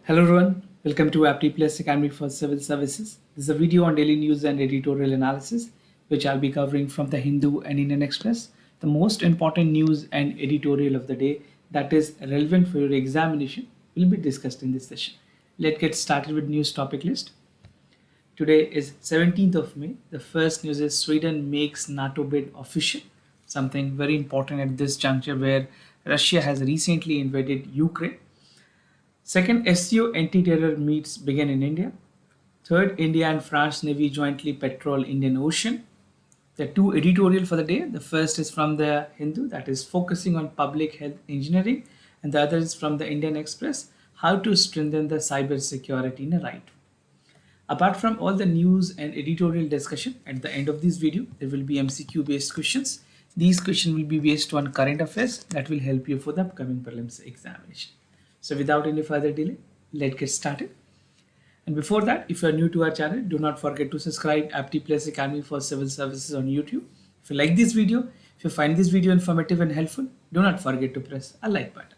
Hello everyone, welcome to Apti Plus Academy for Civil Services. This is a video on daily news and editorial analysis, which I'll be covering from the Hindu and Indian Express, the most important news and editorial of the day that is relevant for your examination will be discussed in this session. Let's get started with news topic list. Today is 17th of May. The first news is Sweden makes NATO bid official, something very important at this juncture where Russia has recently invaded Ukraine. Second, SEO anti-terror meets begin in India. Third, India and France Navy jointly patrol Indian Ocean. There are two editorial for the day. The first is from the Hindu, that is focusing on public health engineering, and the other is from the Indian Express, how to strengthen the cyber security in a right. Apart from all the news and editorial discussion, at the end of this video, there will be MCQ based questions. These questions will be based on current affairs that will help you for the upcoming prelims examination. So without any further delay, let's get started. And before that, if you are new to our channel, do not forget to subscribe Apti Plus Academy for Civil Services on YouTube. If you like this video, if you find this video informative and helpful, do not forget to press a like button.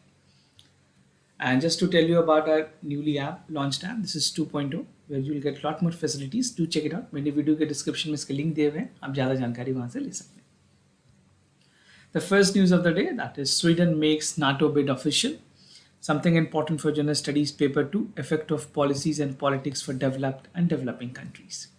And just to tell you about our newly launched app, this is 2.0, where you will get a lot more facilities. Do check it out. मेरे video के description में इसके link दिए हुए हैं, आप ज़्यादा जानकारी वहाँ से ले सकते हैं. The first news of the day, that is Sweden makes NATO bid official. Something important for General Studies Paper 2, Effect of Policies and Politics for Developed and Developing Countries.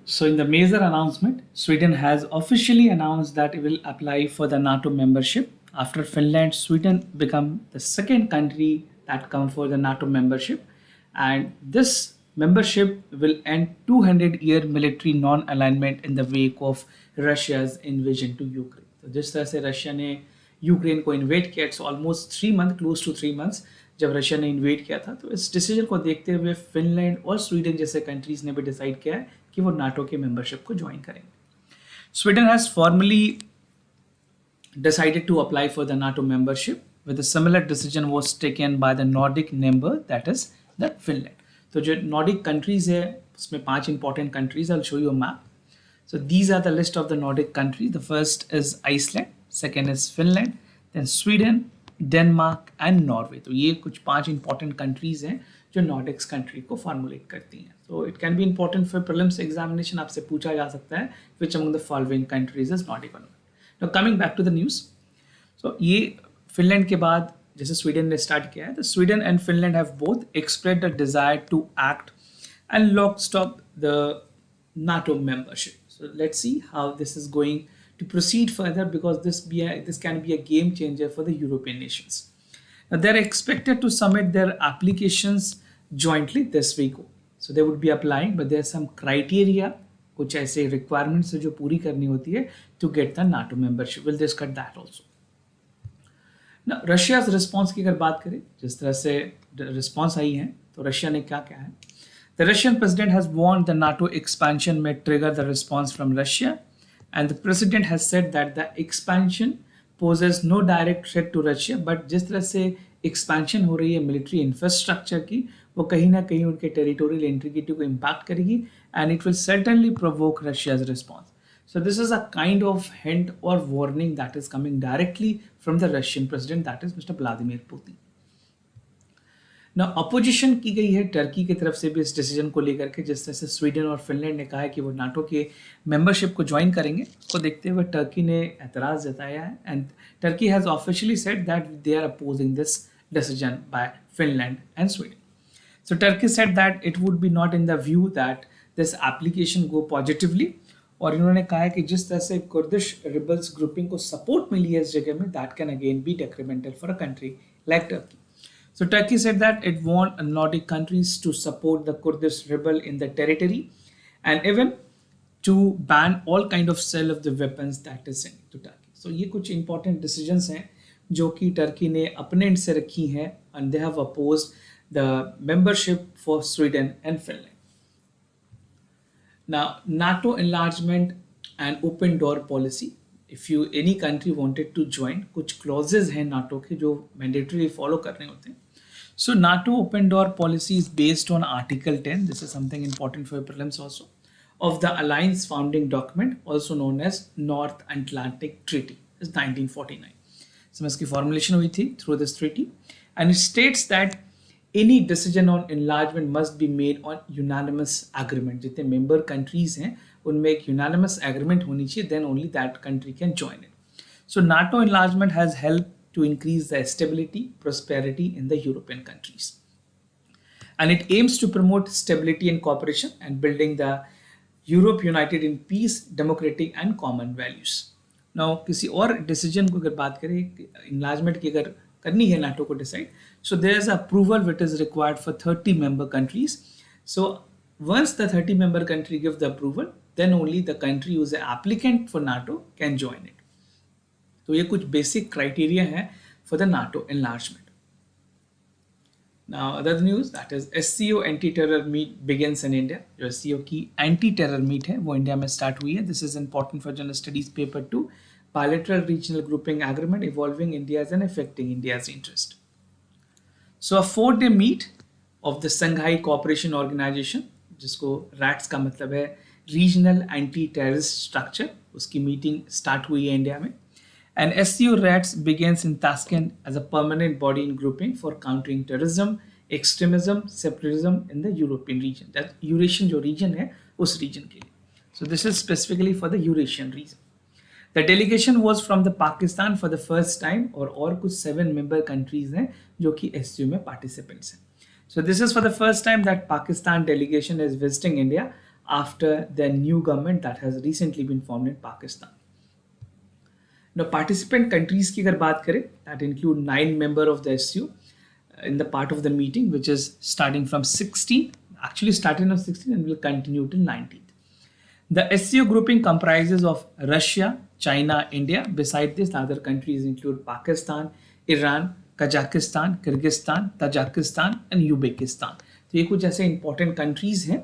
So in the major announcement, Sweden has officially announced that it will apply for the NATO membership. After Finland, Sweden become the second country that come for the NATO membership. And this membership will end 200-year military non-alignment in the wake of Russia's invasion to Ukraine. So जिस तरह से Russia ने Ukraine को invade किया, it's almost 3 month, close to 3 months जब Russia ने invade किया था, तो इस डिसीजन को देखते हुए फिनलैंड और स्वीडन जैसे कंट्रीज ने भी डिसाइड किया है कि वो नाटो के मेंबरशिप को ज्वाइन करेंगे. Sweden has formally decided to apply for the NATO membership, with a similar decision was taken by the Nordic member, that is the Finland. तो जो Nordic countries है उसमें 5 important countries. I'll show you a map. So these are the list of the Nordic countries. The first is Iceland, second is Finland, then Sweden, Denmark and Norway. तो ये कुछ 5 important countries हैं जो Nordics country को formulate करती हैं. So it can be important for prelims examination. आपसे पूछा जा सकता है which among the following countries is Nordic or not. Now coming back to the news. So ये फिनलैंड के बाद जैसे स्वीडन ने स्टार्ट किया है, तो Sweden and Finland have both expressed the desire to act and lock stop the NATO membership. So let's see how this is going to proceed further, because this can be a game changer for the European nations. Now they're expected to submit their applications jointly this week. So they would be applying, but there's some criteria, कुछ ऐसे requirements जो पूरी करनी होती है to get the NATO membership. We'll discuss that also. Now Russia's response की अगर बात करें, जिस तरह से response आई है, तो रशिया ने क्या कहा है? The Russian president has warned the NATO expansion may trigger the response from Russia, and the president has said that the expansion poses no direct threat to Russia, but जिस तरह से expansion हो रही है military infrastructure की, वो कहीं ना कहीं उनके territorial integrity को impact करेगी, and it will certainly provoke Russia's response. So this is a kind of hint or warning that is coming directly from the Russian president, that is Mr. Vladimir Putin. ना opposition की गई है Turkey की तरफ से भी इस decision को लेकर के, जिस तरह से स्वीडन और फिनलैंड ने कहा है कि वो नाटो के मेंबरशिप को ज्वाइन करेंगे. उसको देखते हुए टर्की ने एतराज़ जताया है, and Turkey has officially said that they are opposing this decision by Finland and Sweden. So Turkey said that it would be not in the view that this application go positively, और इन्होंने कहा है कि जिस तरह से Kurdish rebels grouping को support मिली है इस जगह में, that can again be detrimental for a country like Turkey. So Turkey said that it want Nordic countries to support the Kurdish rebel in the territory, and even to ban all kind of sale of the weapons that is sent to Turkey. So ये कुछ important decisions हैं जो कि Turkey ने अपने and से रखी हैं, and they have opposed the membership for Sweden and Finland. Now NATO enlargement and open door policy. If you any country wanted to join, कुछ clauses हैं NATO के जो mandatory follow करने होते हैं. So NATO open door policy is based on Article 10. This is something important for prelims also, of the Alliance founding document, also known as North Atlantic Treaty. It's 1949. So इसकी formulation हुई थी through this treaty, and it states that any decision on enlargement must be made on unanimous agreement. जितने member countries हैं उनमें एक unanimous agreement होनी चाहिए, then only that country can join it. So NATO enlargement has helped to increase the stability, prosperity in the European countries. And it aims to promote stability and cooperation and building the Europe united in peace, democratic and common values. Now किसी और decision को अगर बात करें enlargement की अगर करनी है NATO को decide, so there is approval which is required for 30 member countries. So once the 30 member country give the approval, then only the country who is an applicant for NATO can join it. तो ये कुछ basic criteria है for the NATO enlargement. Now other news, that is SCO anti-terror meet begins in India. जो SCO की anti-terror meet है वो India में start हुई है. This is important for General Studies paper 2. Bilateral regional grouping agreement evolving India's and affecting India's interest. So a 4-day meet of the Shanghai Cooperation Organization, जिसको RATS का मतलब है Regional Anti-Terrorist Structure, उसकी meeting start हुई है India में. And SCO RATS begins in Tashkent as a permanent body in grouping for countering terrorism, extremism, separatism in the European region. That Eurasian जो region है उस region के लिए. So this is specifically for the Eurasian region. The delegation was from the Pakistan for the first time और कुछ 7 member countries हैं जो कि SCO में participants हैं. So this is for the first time that Pakistan delegation is visiting India after the new government that has recently been formed in Pakistan. Now participant countries की अगर बात करें, that include 9 members of the SCO in the part of the meeting, which is starting from 16, actually starting on 16 and will continue till 19th. The SCO grouping comprises of Russia, China, India. Beside this, the other countries include Pakistan, Iran, Kazakhstan, Kyrgyzstan, Tajikistan and Uzbekistan. तो ये कुछ ऐसे important countries हैं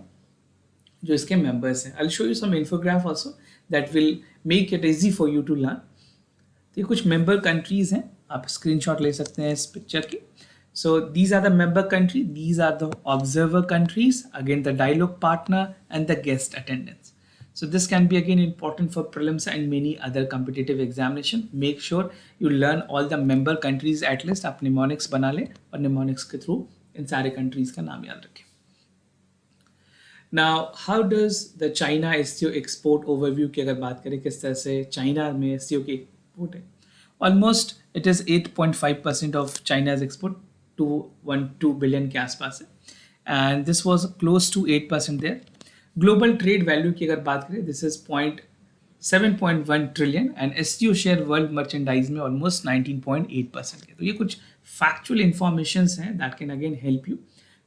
जो इसके members हैं. I'll show you some infograph also that will make it easy for you to learn. तो ये कुछ member countries हैं, आप screenshot ले सकते हैं इस picture की. So these are the member countries, these are the observer countries, again the dialogue partner and the guest attendance. So this can be again important for prelims and many other competitive examination. Make sure you learn all the member countries at least. आप mnemonics बना लें और mnemonics के through इन सारे countries का नाम याद रखें. Now how does the China SCO export overview की अगर बात करें किस तरह से चाइना में SCO की export है. Almost it is 8.5% of China's export, 212 billion के आसपास है. And this was close to 8% there. Global trade value की अगर बात करें, this is 7.1 trillion and SCO share world merchandise में almost 19.8% है. तो ये कुछ factual informations हैं that can again help you.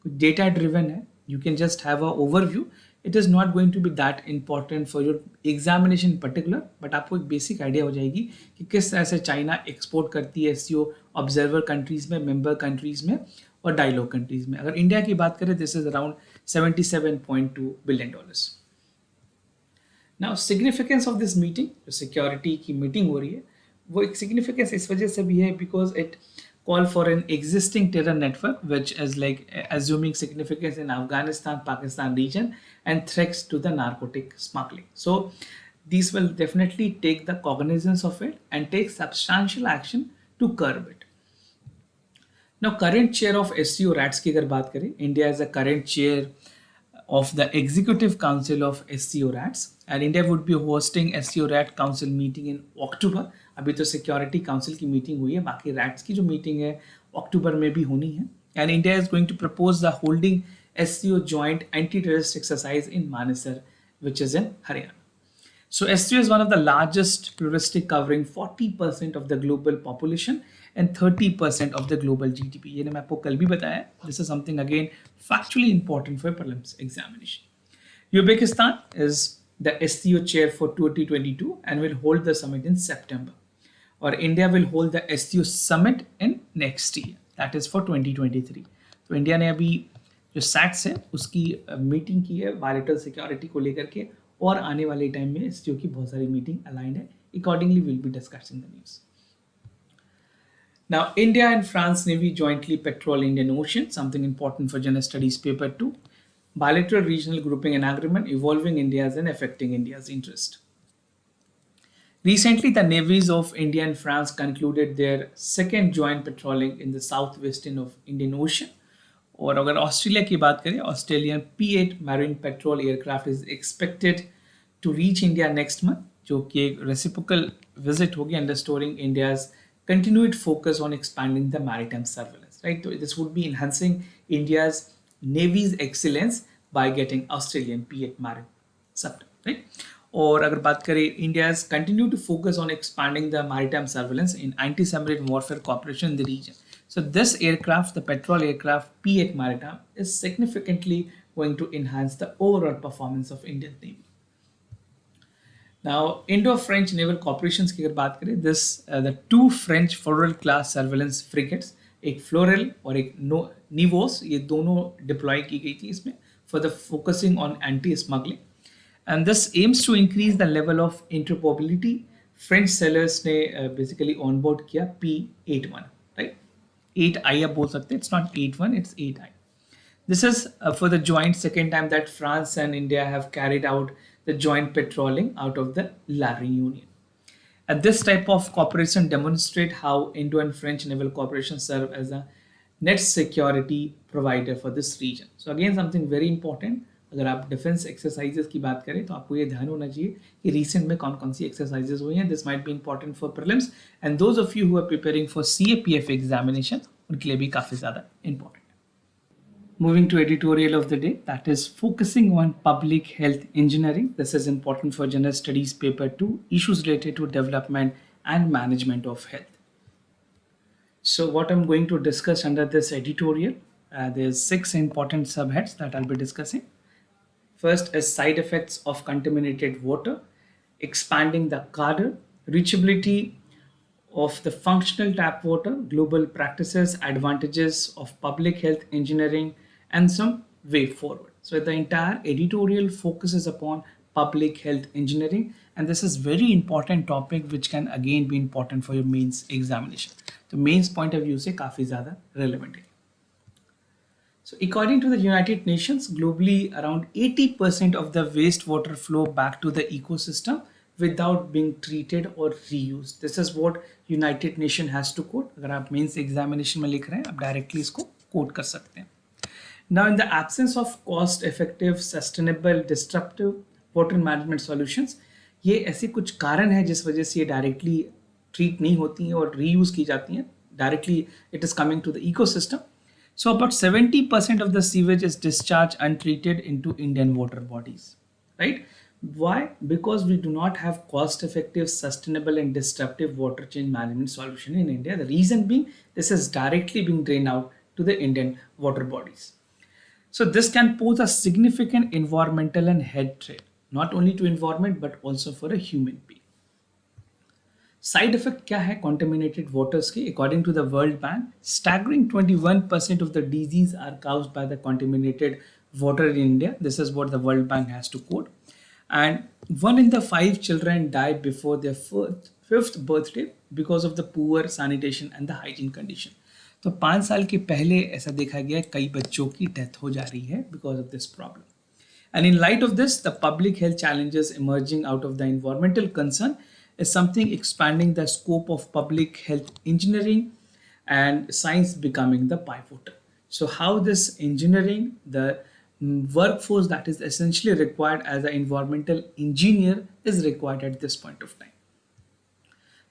कुछ data driven है. You can just have a overview. It is not going to be that important for your examination in particular, but आपको एक basic idea हो जाएगी कि किस तरह से चाइना export करती है SCO observer countries में, member countries में और dialogue countries में. अगर इंडिया की बात करें, this is around $77.2 billion. Now significance of this meeting, जो security की meeting हो रही है, वो एक significance इस वजह से भी है because it call for an existing terror network which is like assuming significance in Afghanistan, Pakistan region and threats to the narcotic smuggling. So these will definitely take the cognizance of it and take substantial action to curb it. Now current chair of SCO RATS की अगर बात करें, India is the current chair of the Executive Council of SCO RATS and India would be hosting SCO RAT Council meeting in October. अभी तो Security Council की meeting हुई है, बाकी RATS की जो meeting है October में भी होनी है. And India is going to propose the holding SCO joint anti-terrorist exercise in Manesar, which is in Haryana. So SCO is one of the largest pluralistic covering 40% of the global population and 30% of the global GDP. ये मैं आपको कल भी बताया. This is something again factually important for prelims examination. Uzbekistan is the SCO chair for 2022 and will hold the summit in September. Or India will hold the SCO summit in next year. That is for 2023. तो India ने अभी जो SATS है उसकी meeting की है bilateral security को लेकर के और आने वाले टाइम में SCO की बहुत सारी मीटिंग अलाइंड है. Accordingly we'll be discussing the news. Now India and France Navy jointly patrol Indian Ocean, something important for General Studies paper 2. Bilateral regional grouping and agreement evolving India's and affecting India's interest. Recently, the navies of India and France concluded their second joint patrolling in the southwestern of Indian Ocean और अगर Australia की बात करें, Australian P8 marine patrol aircraft is expected to reach India next month, जो कि एक reciprocal visit होगी underscoring India's continued focus on expanding the maritime surveillance, right? So this would be enhancing India's Navy's excellence by getting Australian P8 marine submarine, right? और अगर बात करें, India's continue to focus on expanding the maritime surveillance in anti-submarine warfare cooperation in the region. So this aircraft, the petrol aircraft P8 Maritime, is significantly going to enhance the overall performance of Indian Navy. Now, Indo-French naval cooperations की अगर बात करें, the two French Floral class surveillance frigates, एक Floral और एक Nivos, ये दोनों deploy की गई थी इसमें for the focusing on anti-smuggling, and this aims to increase the level of interoperability. French sailors ने basically onboard किया P81, right? 8I आप बोल सकते हैं, it's not 81, it's 8I. This is for the joint second time that France and India have carried out the joint patrolling out of the La Réunion. And this type of cooperation demonstrate how Indo and French naval cooperation serve as a net security provider for this region. So again, something very important. अगर आप defence exercises की बात करें तो आपको ये ध्यान होना चाहिए कि रिसेंट में कौन कौन सी एक्सरसाइजेस हुई हैं. This might be important for prelims and those of you who are preparing for CAPF examination, उनके लिए भी काफ़ी ज़्यादा important. Moving to editorial of the day, that is focusing on public health engineering. This is important for general studies paper 2, issues related to development and management of health. So what I'm going to discuss under this editorial, there's 6 important subheads that I'll be discussing. First is side effects of contaminated water, expanding the cadre, reachability of the functional tap water, global practices, advantages of public health engineering, and some way forward. So the entire editorial focuses upon public health engineering, and this is very important topic which can again be important for your mains examination. The mains point of view से काफी ज़्यादा relevant है. So according to the United Nations, globally around 80% of the wastewater flow back to the ecosystem without being treated or reused. This is what United Nation has to quote. अगर आप mains examination में लिख रहे हैं, आप directly इसको coat कर सकते हैं. Now, in the absence of cost-effective, sustainable, disruptive water management solutions, ये ऐसे कुछ कारण है जिस वजह से ये डायरेक्टली ट्रीट नहीं होती हैं और रीयूज की जाती हैं. Directly it is coming to the ecosystem. So about 70% of the sewage is discharged untreated into Indian water bodies, right? Why? Because we do not have cost-effective, sustainable, and disruptive water change management solution in India. The reason being, this is directly being drained out to the Indian water bodies. So this can pose a significant environmental and health threat, not only to environment but also for a human being. Side effect क्या है contaminated waters के? According to the World Bank, staggering 21% of the diseases are caused by the contaminated water in India. This is what the World Bank has to quote. And 1 in the 5 children die before their fifth birthday because of the poor sanitation and the hygiene condition. तो 5 साल के पहले ऐसा देखा गया कई बच्चों की डेथ हो जा रही है because of this problem. And in light of this, the public health challenges emerging out of the environmental concern is something expanding the scope of public health engineering and science becoming the pivot. So how this engineering, the workforce that is essentially required as an environmental engineer is required at this point of time.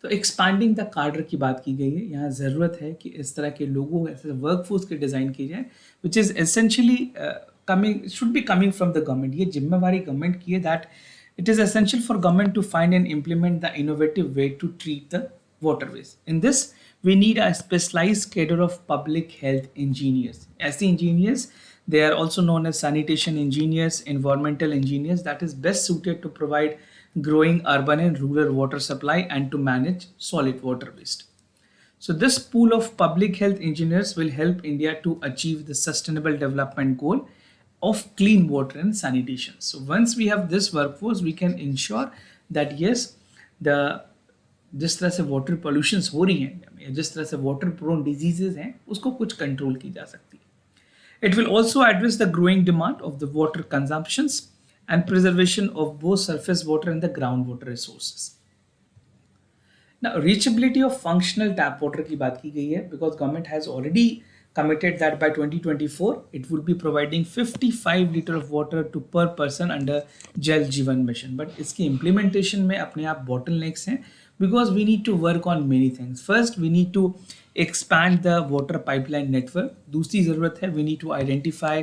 तो expanding the कार्डर की बात की गई है. यहाँ ज़रूरत है कि इस तरह के लोगों ऐसे वर्कफोर्स की डिज़ाइन की जाए which is essentially coming should be coming from the government. ये जिम्मेवारी गवर्नमेंट की है that it is essential for government to find and implement the innovative way to treat the waterways. In this, we need a specialized cadre of public health engineers. As the engineers, they are also known as sanitation engineers, environmental engineers that is best suited to provide growing urban and rural water supply and to manage solid water waste. So this pool of public health engineers will help India to achieve the sustainable development goal of clean water and sanitation. So once we have this workforce, we can ensure that yes, जिस तरह से water pollutions हो रही हैं या जिस तरह से वाटर प्रोन डिजीजेज हैं उसको कुछ कंट्रोल की जा सकती है. It will also address the growing demand of the water consumptions and preservation of both surface water and the groundwater resources. Now, reachability of functional tap water की बात की गई है because government has already committed that by 2024 it would be providing 55 liter of water to per person under Jal Jeevan mission. But इसकी implementation में अपने आप bottlenecks हैं, because we need to work on many things. First, we need to expand the water pipeline network. दूसरी ज़रूरत है, we need to identify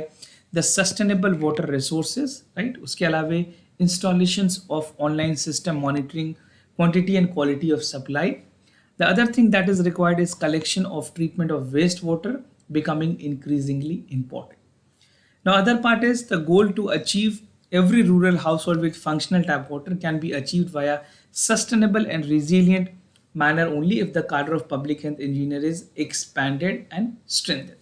the sustainable water resources, right? उसके अलावे installations of online system monitoring quantity and quality of supply. The other thing that is required is collection of treatment of wastewater, becoming increasingly important. Now, other part is the goal to achieve every rural household with functional tap water can be achieved via sustainable and resilient manner only if the cadre of public health engineer is expanded and strengthened.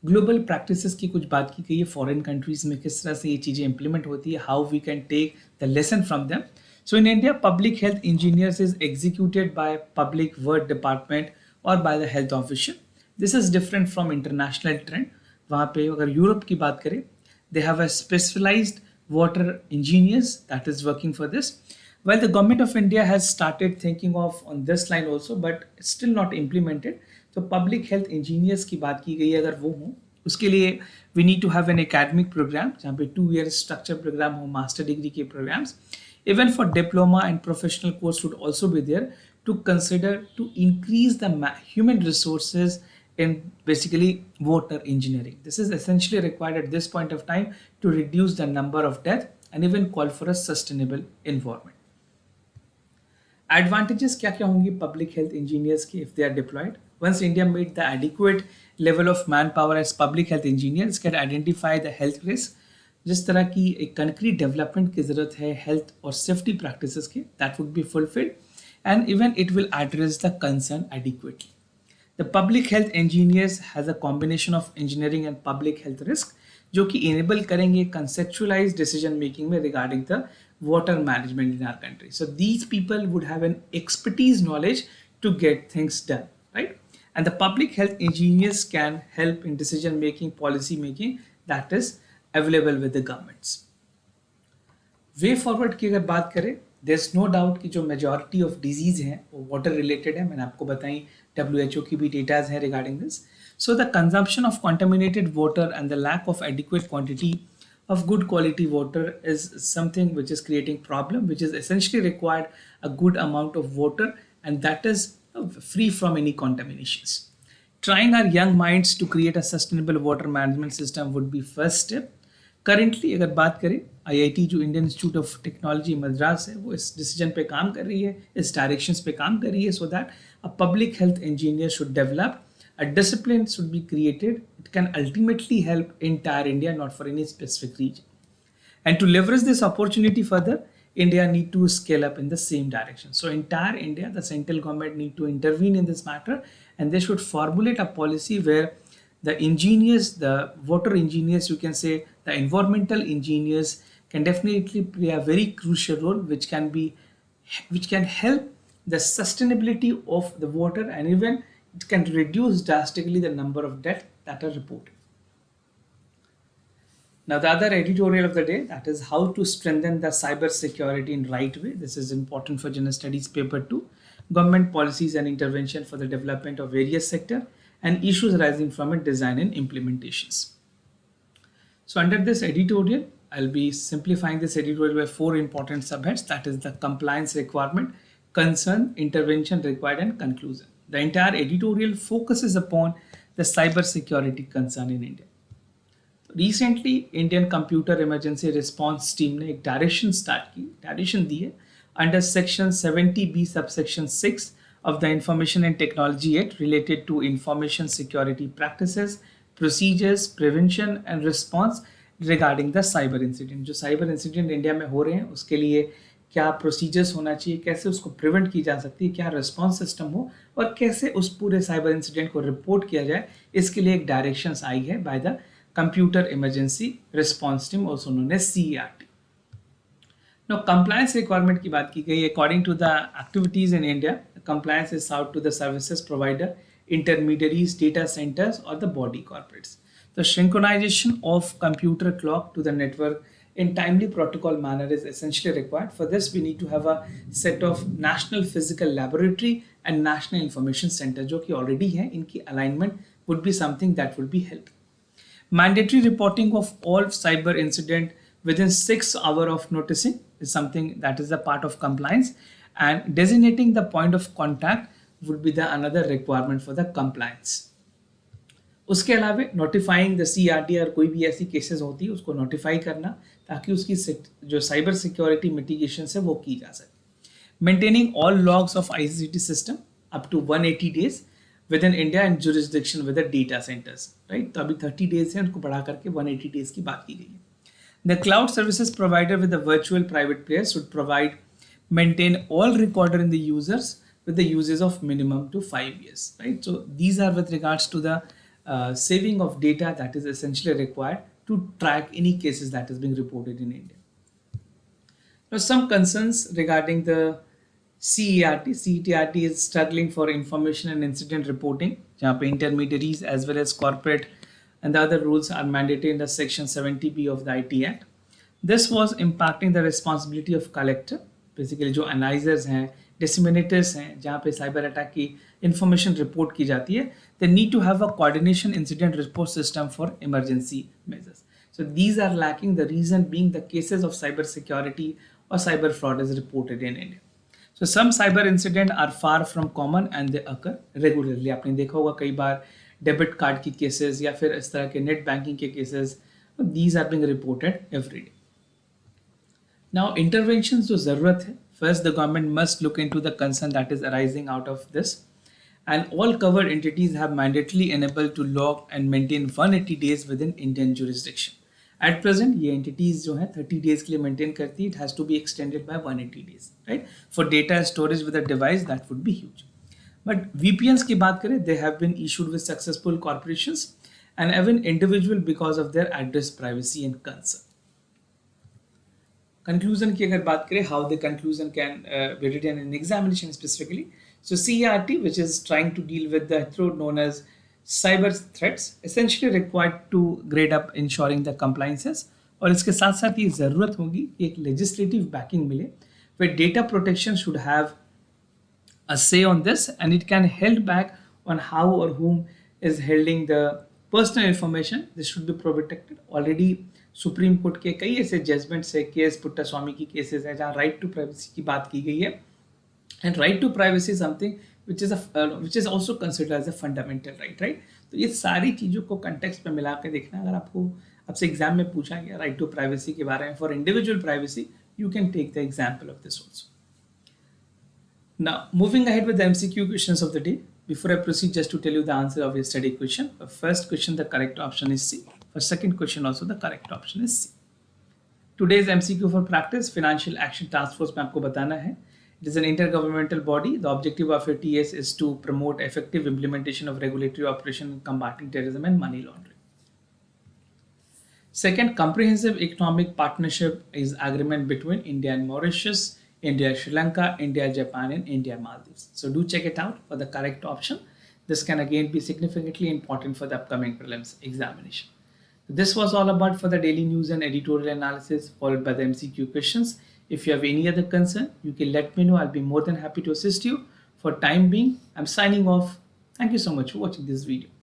Global practices की कुछ बात की गई है, foreign countries में किस तरह से ये चीज़ें इंप्लीमेंट होती है, how we can take the lesson from them. So in India, public health engineers is executed by public work department or by the health official. This is different from international trend. वहाँ पे अगर Europe की बात करें, they have a specialized water engineers that is working for this. While the government of India has started thinking of on this line also, but it's still not implemented. तो public health engineers की बात की गई है, अगर वो हो उसके लिए we need to have an academic program जहाँ पे 2 year स्ट्रक्चर प्रोग्राम हो, मास्टर डिग्री के programs. Even for diploma and professional course would also be there to consider to increase the human resources in basically water engineering. This is essentially required at this point of time to reduce the number of death and even call for a sustainable environment. Advantages क्या क्या होंगी public health engineers की if they are deployed? Once India made the adequate level of manpower as public health engineers can identify the health risk. जिस तरह की एक concrete development की ज़रूरत है हेल्थ और सेफ्टी प्रैक्टिसेस की, that would be fulfilled and even it will address the concern adequately. The public health engineers has a combination of engineering and public health risk जो कि इनेबल करेंगे conceptualize decision making में regarding the water management in our country. So these people would have an expertise knowledge to get things done, right? And the public health engineers can help in decision making, policy making that is available with the governments. Way forward की अगर बात करें, there is no doubt कि जो majority of disease हैं वो water related है. मैंने आपको बताई, WHO की भी डेटाज हैं regarding this. So the consumption of contaminated water and the lack of adequate quantity of good quality water is something which is creating problem, which is essentially required a good amount of water and that is free from any contaminations. Trying our young minds to create a sustainable water management system would be first step. Currently अगर बात करें, IIT जो Indian institute of technology Madras है, वो इस decision पे काम कर रही है, इस डायरेक्शंस पे काम कर रही है, so that a public health engineer should develop, a discipline should be created. It can ultimately help entire India, not for any specific region. And to leverage this opportunity further, India need to scale up in the same direction. So entire India, the central government need to intervene in this matter and they should formulate a policy where the engineers, the water engineers, you can say the environmental engineers can definitely play a very crucial role which can help the sustainability of the water and even it can reduce drastically the number of deaths that are reported. Now the other editorial of the day, that is how to strengthen the cyber security in right way. This is important for General Studies paper 2, government policies and intervention for the development of various sector and issues arising from it, design and implementations. So under this editorial, I'll be simplifying this editorial by 4 important subheads, that is the compliance requirement, concern, intervention required and conclusion. The entire editorial focuses upon the cyber security concern in India. Recently, Indian Computer Emergency Response Team ने एक direction दी है under section 70B subsection 6 of the Information and Technology Act related to information security practices, procedures, prevention and response regarding the cyber incident. जो cyber incident India में हो रहे हैं उसके लिए क्या प्रोसीजर्स होना चाहिए, कैसे उसको प्रिवेंट की जा सकती है, क्या रिस्पॉन्स सिस्टम हो और कैसे उस पूरे साइबर इंसिडेंट को रिपोर्ट किया जाए, इसके लिए एक डायरेक्शंस आई है by the computer emergency response team, also known as CERT. Now compliance requirement की बात की गई. According to the activities in India, compliance is sought to the services provider, intermediaries, data centers or the body corporates. The synchronization of computer clock to the network in timely protocol manner is essentially required. For this, we need to have a set of national physical laboratory and national information center जो कि already है, इनकी alignment would be something that would be held. Mandatory reporting of all cyber incident within 6 hours of noticing is something that is a part of compliance, and designating the point of contact would be the another requirement for the compliance. उसके अलावा notifying the CRT और कोई भी ऐसी cases होती है उसको notify करना ताकि उसकी जो साइबर सिक्योरिटी मिटिगेशन है वो की जा सके. Maintaining all logs of ICT system up to 180 days within India and jurisdiction with the data centers, right? तो अभी 30 days है, उनको बढ़ा करके 180 days की बात की गई है. The cloud services provider with the virtual private players should maintain all recorder in the users with the uses of minimum to 5 years, right? So these are with regards to the saving of data that is essentially required to track any cases that is being reported in India. Now, some concerns regarding the CERT. CERT is struggling for information and incident reporting, जहाँ पे intermediaries as well as corporate and the other rules are mandated in the section 70B of the IT Act. This was impacting the responsibility of collector, basically जो analyzers हैं, disseminators हैं, जहाँ पे cyber attack की information report की जाती है, they need to have a coordination incident response system for emergency measures. So these are lacking, the reason being the cases of cyber security or cyber fraud is reported in India. So some cyber incident are far from common and they occur regularly. आपने देखा होगा कई बार debit card की cases या फिर इस तरह के नेट बैंकिंग के cases, these are being reported every day. Now interventions जो ज़रूरत है, first the government must look into the concern that is arising out of this, and all covered entities have mandatorily enabled to log and maintain 180 days within Indian jurisdiction. At present, ये entities जो हैं 30 days के लिए maintain करती है, it has to be extended by 180 days, right? For data storage with a device, that would be huge. But VPNs की बात करें, they have been issued with successful corporations and even individual because of their address privacy and concern. Conclusion की अगर बात करें, how the conclusion can be written in examination specifically. So CERT, which is trying to deal with the threat known as cyber threats, essentially required to grade up ensuring the compliances, और इसके साथ साथ ये ज़रूरत होगी कि एक legislative backing मिले where data protection should have a say on this and it can held back on how or whom is holding the personal information. This should be protected. Already supreme court के कई ऐसे judgements है, KS Puttaswamy की cases है जहाँ right to privacy की बात की गई है, and right to privacy is something which is also considered as a fundamental right, right? तो ये सारी चीज़ों को कंटेक्स्ट में मिला के देखना. अगर आपसे एग्जाम में पूछा गया राइट टू प्राइवेसी के बारे में for individual privacy, you can take the example of this also. Now, moving ahead with the MCQ questions of the day. Before I proceed, just to tell you the answer of your study question. For first question, the correct option is C. For second question, also the correct option is C. Today's MCQ for practice, Financial Action Task Force में आपको बताना है. It is an intergovernmental body. The objective of your TS is to promote effective implementation of regulatory operation in combating terrorism and money laundering. Second, comprehensive economic partnership is agreement between India and Mauritius, India, Sri Lanka, India, Japan, and India, Maldives. So do check it out for the correct option. This can again be significantly important for the upcoming prelims examination. This was all about for the daily news and editorial analysis followed by the MCQ questions. If you have any other concern, you can let me know. I'll be more than happy to assist you. For time being, I'm signing off. Thank you so much for watching this video.